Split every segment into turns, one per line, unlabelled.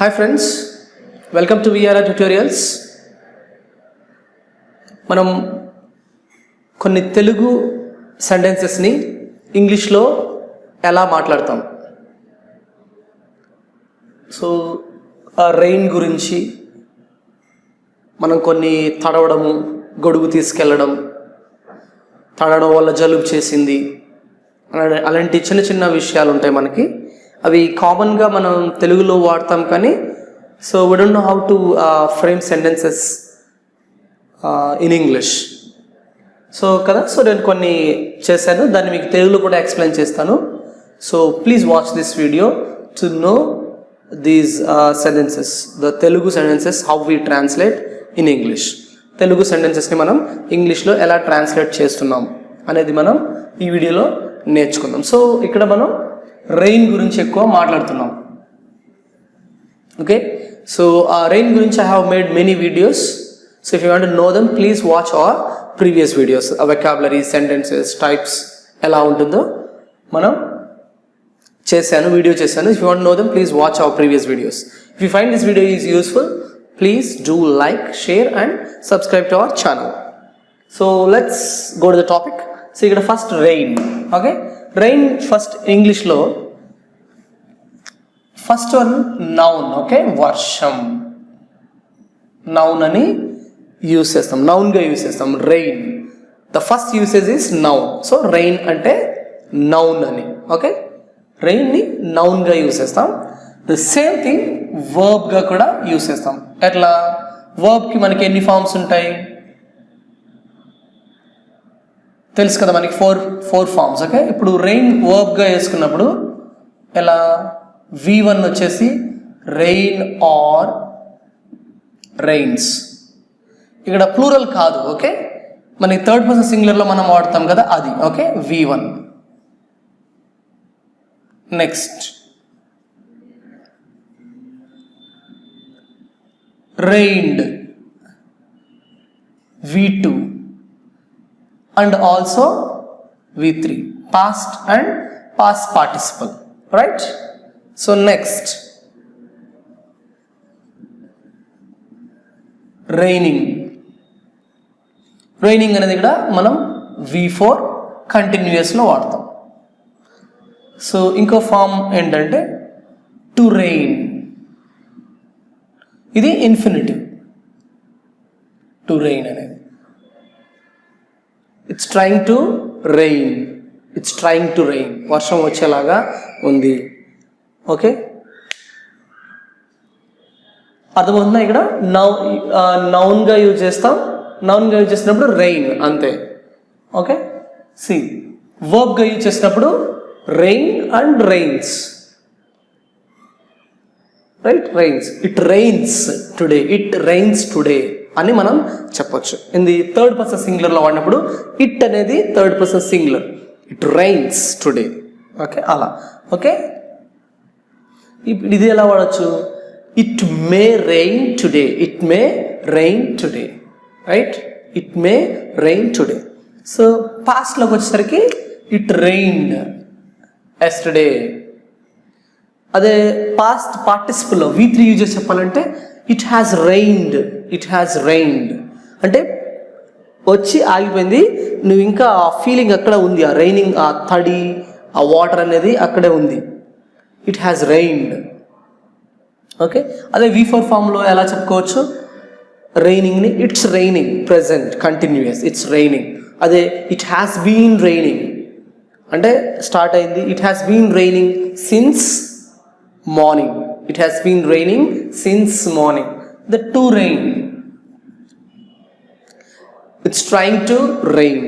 Hi friends, welcome to VRR TUTORIALS. మనం కొన్ని తెలుగు సెంటెన్సెస్ని ఇంగ్లీష్లో ఎలా మాట్లాడతాం. సో రెయిన్ గురించి మనం కొన్ని తడవడము, గొడుగు తీసుకెళ్ళడం, తడవడం వల్ల జలుబు చేసింది అలాంటి చిన్న చిన్న విషయాలు ఉంటాయి మనకి. అవి కామన్గా మనం తెలుగులో వాడతాం కానీ so we don't know how to frame sentences in English. So కదా, సో నేను కొన్ని చేశాను, దాన్ని మీకు తెలుగులో కూడా ఎక్స్ప్లెయిన్ చేస్తాను. So please watch this video to know these sentences, the Telugu sentences how we translate in English. తెలుగు సెంటెన్సెస్ని మనం ఇంగ్లీష్లో ఎలా ట్రాన్స్లేట్ చేస్తున్నాం అనేది మనం ఈ వీడియోలో నేర్చుకుందాం. సో ఇక్కడ మనం రెయిన్ గురించి ఎక్కువ మాట్లాడుతున్నాం. ఓకే, సో రెయిన్ గురించి I have made many videos. So if you want to know them please watch our previous videos. Vocabulary, sentences, types ఎలా ఉంటుందో మనం వీడియో చేశాను. If you want know them please watch our previous videos. If you find this video is useful please do like, share and subscribe to our channel. So let's go to the topic. So ఇక్కడ first rain. Okay, rain first ఇంగ్లీష్లో first one noun. Okay, వర్షం noun అని use చేస్తాం, నౌన్గా use చేస్తాం. Rain the first usage is noun. So rain అంటే noun అని. Okay, రెయిన్ని నౌన్గా use చేస్తాం. The same thing వర్బ్గా కూడా యూస్ చేస్తాం. ఎట్లా? వర్బ్కి మనకి ఎన్ని ఫార్మ్స్ ఉంటాయి తెలుసు కదా, మనకి ఫోర్ ఫార్మ్స్. ఓకే, ఇప్పుడు రెయిన్ వర్బ్గా వేసుకున్నప్పుడు ఎలా? V1 వచ్చేసి రెయిన్ ఆర్ రెయిన్స్. ఇక్కడ ప్లూరల్ కాదు. ఓకే, మనకి థర్డ్ పర్సన్ సింగులర్లో మనం వాడతాం కదా, అది. Okay, V1. Next reigned, V2 and also V3, past and past participle, right? So next raining అనేది ఇక్కడ మనం V4 కంటిన్యూస్లో వాడతాం. సో ఇంకో ఫామ్ ఏంటంటే టు రెయిన్, ఇది ఇన్ఫినిటివ్. టు రెయిన్ అనేది it's trying to rain, it's trying to rain, వర్షం వచ్చేలాగా ఉంది. ఓకే, అర్థమవుతుందా? ఇక్కడ నౌన్గా యూజ్ చేస్తాం. నౌన్గా యూజ్ చేసినప్పుడు రెయిన్ అంతే. ఓకే, సి వర్బ్గా యూజ్ చేసినప్పుడు rain and rains, right? Rains, it rains today, it rains today అని మనం చెప్పొచ్చు. ఇది థర్డ్ పర్సన్ సింగులర్లో వాడినప్పుడు ఇట్ అనేది third person singular, it rains today. Okay, అలా. ఓకే, ఇది ఎలా వాడచ్చు? It may rain today, it may rain today, right? It may rain today. So పాస్ట్లోకి వచ్చేసరికి ఇట్ రెయిన్డ్ ఎస్టర్డే. అదే పాస్ట్ పార్టిసిపుల్లో V3 యూజ్ చేసి చెప్పాలంటే it has rained, it has rained అంటే వచ్చి ఆగిపోయింది, నువ్వు ఇంకా ఆ ఫీలింగ్ అక్కడ ఉంది, ఆ రైనింగ్, ఆ తడి, ఆ వాటర్ అనేది అక్కడే ఉంది. It has reigned. ఓకే, అదే V4 ఫామ్లో ఎలా చెప్పుకోవచ్చు? రైనింగ్ని it's raining, present continuous, it's raining. అదే ఇట్ హ్యాస్ బీన్ రైనింగ్ అంటే స్టార్ట్ అయింది. It has been raining since morning, it has been raining since morning. The to rain, it's trying to rain,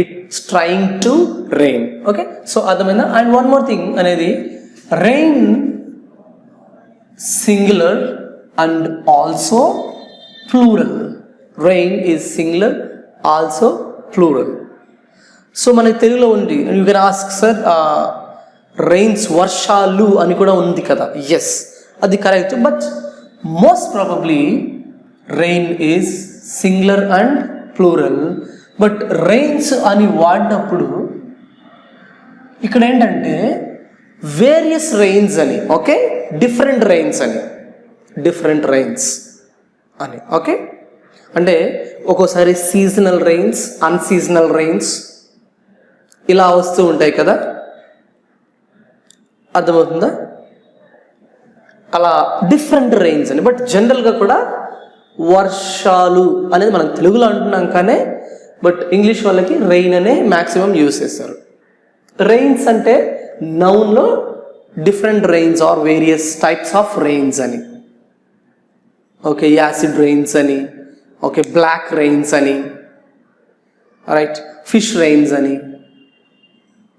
it's trying to rain. Okay, so అర్థమైందా? And one more thing అనేది rain singular and also plural. Rain is singular, also plural. So మనకి తెలుగులో ఉంది, you can ask sir rains, వర్షాలు అని కూడా ఉంది కదా. ఎస్, అది correct. But most probably rain is singular and plural. But rains అని వాడినప్పుడు ఇక్కడ ఏంటంటే వేరియస్ రెయిన్స్ అని, ఓకే, డిఫరెంట్ రెయిన్స్ అని. డిఫరెంట్ రైన్స్ అని. ఓకే, అంటే ఒక్కోసారి సీజనల్ రైన్స్, అన్సీజనల్ రైన్స్ ఇలా వస్తూ ఉంటాయి కదా, అర్థమవుతుందా? అలా డిఫరెంట్ రైన్స్ అని. బట్ జనరల్గా కూడా వర్షాలు అనేది మనం తెలుగులో అంటున్నాం కానీ బట్ ఇంగ్లీష్ వాళ్ళకి రెయిన్ అనే మ్యాక్సిమం యూజ్ చేస్తారు. రెయిన్స్ అంటే నౌన్లో different rains are various types of rains అని. ఓకే, యాసిడ్ రెయిన్స్ అని, ఓకే బ్లాక్ రెయిన్స్ అని, రైట్, ఫిష్ రెయిన్స్ అని,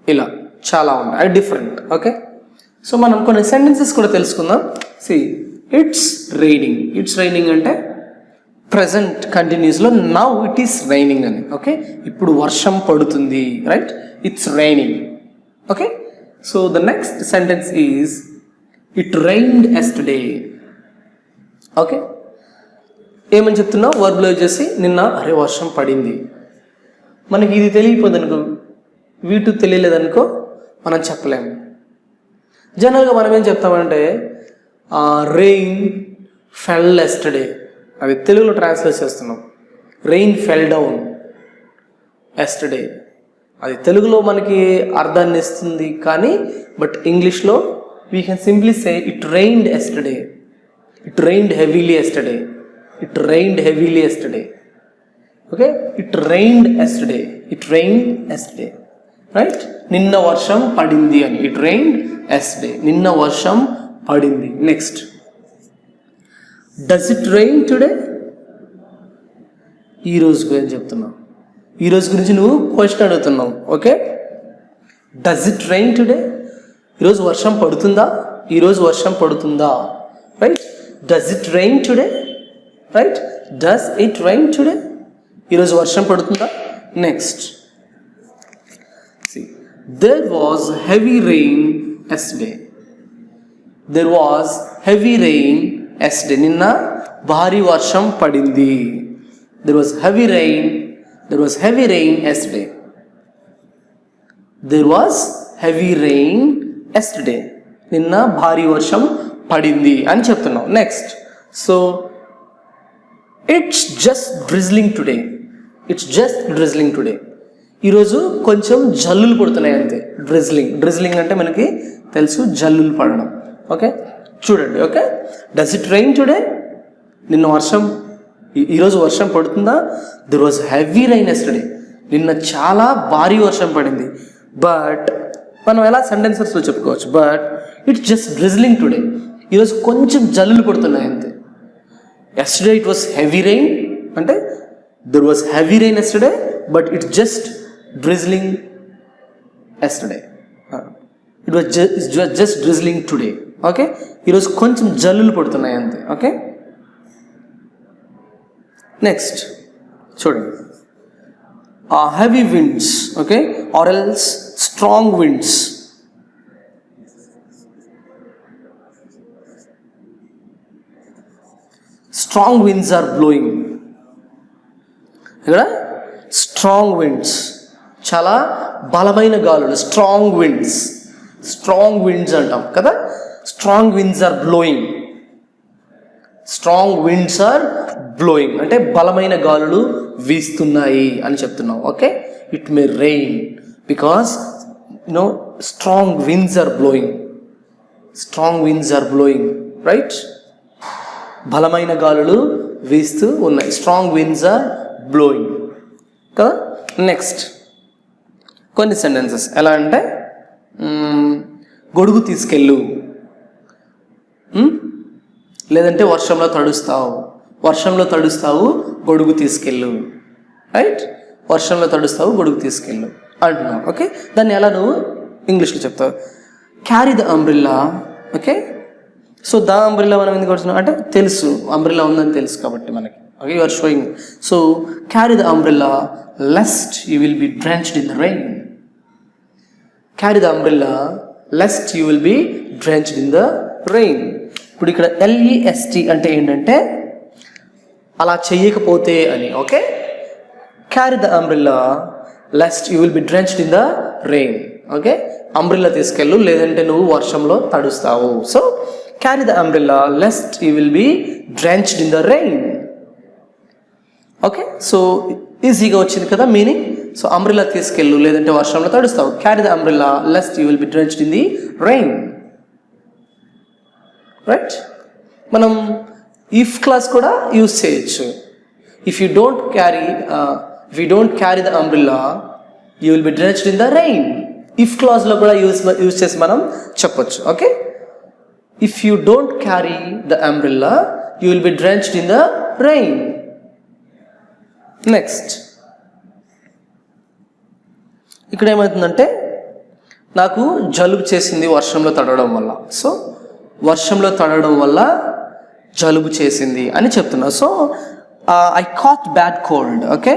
ఇలా చాలా ఉన్నాయి, అవి డిఫరెంట్. ఓకే, సో మనం కొన్ని సెంటెన్సెస్ కూడా తెలుసుకుందాం. See, it's raining. It's raining అంటే ప్రజెంట్ కంటిన్యూస్లో నౌ ఇట్ ఈస్ రైనింగ్ అని. ఓకే, ఇప్పుడు వర్షం పడుతుంది, right, it's raining. Okay, so the next sentence is it rained yesterday. Okay, ఏమని చెప్తున్నావు? వర్బ్లో వచ్చేసి నిన్న అరే వర్షం పడింది. మనకి ఇది తెలియకపోదు అనుకో, వీటు తెలియలేదనుకో మనం చెప్పలేము. జనరల్గా మనం ఏం చెప్తామంటే రెయిన్ ఫెల్ ఎస్టర్డే, అవి తెలుగులో ట్రాన్స్లేట్ చేస్తున్నాం. రెయిన్ ఫెల్ డౌన్ ఎస్టర్డే, అది తెలుగులో మనకి అర్థాన్ని ఇస్తుంది కానీ బట్ ఇంగ్లీష్లో we can simply say it rained yesterday, it రైన్డ్ heavily yesterday, it రైన్డ్ heavily yesterday. Okay, it rained yesterday, it rained yesterday, right, నిన్న వర్షం పడింది అని. ఇట్ రైన్డ్ ఎస్టర్డే, నిన్న వర్షం పడింది. Next, does it rain today? ఈరోజు గురించి చెప్తున్నావు, ఈరోజు గురించి నువ్వు క్వశ్చన్ అడుగుతున్నావు. Okay, does it rain today? ఈరోజు వర్షం పడుతుందా? ఈరోజు వర్షం పడుతుందా, right, does it rain today, right, does it rain today, ఈరోజు వర్షం పడుతుందా. Next, there was heavy rain yesterday. There was heavy rain yesterday. నిన్న భారీ వర్షం పడింది. There was heavy rain. There was heavy rain yesterday. There was heavy rain yesterday. నిన్న భారీ వర్షం పడింది అని చెప్తున్నాం. Next, so it's just drizzling today. It's just drizzling today. ఈరోజు కొంచెం జల్లులు పడుతున్నాయి అంతే. డ్రిజ్లింగ్, డ్రిజ్లింగ్ అంటే మనకి తెలుసు జల్లులు పడడం. ఓకే, చూడండి. Okay, does it rain today? నిన్న వర్షం, ఈరోజు వర్షం పడుతుందా? There was heavy rain yesterday. నిన్న చాలా భారీ వర్షం పడింది. బట్ మనం ఎలా సెంటెన్సెస్లో చెప్పుకోవచ్చు, but it's just drizzling today. ఈరోజు కొంచెం జల్లులు పడుతున్నాయి అంతే. Yesterday it was heavy rain అంటే there was heavy rain yesterday but it's just drizzling yesterday. It was just drizzling today. Okay, ఈరోజు కొంచెం జల్లులు పడుతున్నాయి అంతే. ఓకే, నెక్స్ట్ చూడండి, heavy winds. Okay, or else strong winds. Strong winds are blowing. ఇక్కడ strong winds, చాలా బలమైన గాలులు, స్ట్రాంగ్ విండ్స్. స్ట్రాంగ్ విండ్స్ అంటాం కదా, strong winds are blowing. Strong winds are blowing అంటే బలమైన గాలులు వీస్తున్నాయి అని చెప్తున్నాం. Okay, it may rain because strong winds are blowing. Strong winds are blowing, right, బలమైన గాలులు వీస్తూ ఉన్నాయి. స్ట్రాంగ్ విండ్స్ ఆర్ బ్లోయింగ్ కదా. నెక్స్ట్, కొన్ని సెంటెన్సెస్ ఎలా అంటే గొడుగు తీసుకెళ్ళు, లేదంటే వర్షంలో తడుస్తావు, వర్షంలో తడుస్తావు గొడుగు తీసుకెళ్ళు, రైట్, వర్షంలో తడుస్తావు గొడుగు తీసుకెళ్ళు అంటున్నావు. ఓకే, దాన్ని ఎలా నువ్వు ఇంగ్లీష్లో చెప్తావు? Carry the umbrella. Okay, so the umbrella మనం ఎందుకు వస్తున్నాం అంటే తెలుసు, అంబ్రిల్లా ఉందని తెలుసు కాబట్టి మనకి. Okay, you are showing. So carry the umbrella lest you will be drenched in the rain. Carry the umbrella lest you will be drenched in the rain. ఇప్పుడు ఇక్కడ LEST అంటే ఏంటంటే అలా చెయ్యకపోతే అని. Okay, carry the umbrella lest you will be drenched in the rain. Okay, umbrella తీసుకెళ్ళు లేదంటే నువ్వు వర్షంలో తడుస్తావు. So carry the umbrella lest you will be drenched in the rain. Okay, so ఈజీగా వచ్చింది కదా మీనింగ్. సో అంబ్రెల్లా తీసుకెళ్ళు లేదంటే వర్షంలో తడుస్తావు. Carry the umbrella lest you will be drenched in the rain. Right, మనం ఇఫ్ క్లాస్ కూడా యూజ్ చేయొచ్చు. If you don't carry the umbrella you will be drenched in the rain. If క్లాస్లో కూడా use చేసి మనం చెప్పొచ్చు. Okay, if you don't carry the umbrella you will be drenched in the rain. Next, ఇక్కడ ఏమవుతుందంటే నాకు జలుబు చేసింది వర్షంలో తడవడం వల్ల. సో వర్షంలో తడవడం వల్ల జలుబు చేసింది అని చెప్తున్నా. So I caught bad cold. Okay,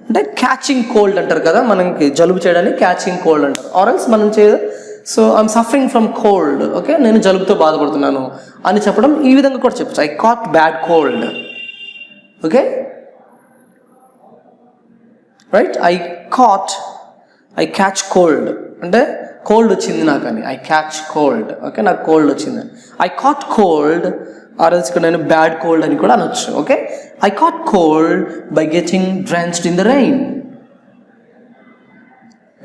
అంటే క్యాచింగ్ కోల్డ్ అంటారు కదా, మనకి జలుబు చేయడానికి క్యాచింగ్ కోల్డ్ అంటారు. ఆర్ఎల్స్ మనం so I'm suffering from cold. Okay, నేను జలుబుతో బాధపడుతున్నాను అని చెప్పడం ఈ విధంగా కూడా చెప్పచ్చు. I caught bad cold. Okay, right, I catch cold అంటే కోల్డ్ వచ్చింది నాకు అని. I catch cold. ఓకే, నాకు కోల్డ్ వచ్చిందని. ఐ కాట్ కోల్డ్ ఆర్ఎల్స్ ఇక్కడ నేను బ్యాడ్ కోల్డ్ అని కూడా అనొచ్చు. Okay, I caught cold by getting drenched in the rain.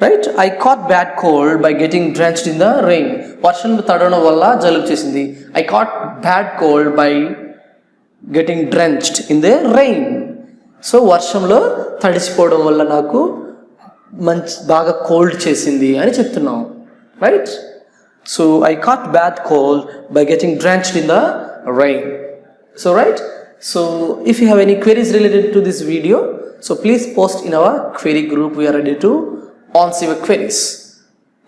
Right, I caught bad cold by getting drenched in the rain. వర్షంలో తడవడం వల్ల జలుబు చేసింది. I caught bad cold by getting drenched in the rain. So వర్షంలో తడిసిపోవడం వల్ల నాకు బాగా కోల్డ్ చేసింది అని చెప్తున్నాం. Right, so I caught bad cold by getting drenched in the rain. So right, so if you have any queries related to this video, so please post in our query group. We are ready to answer your queries.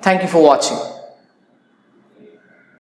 Thank you for watching.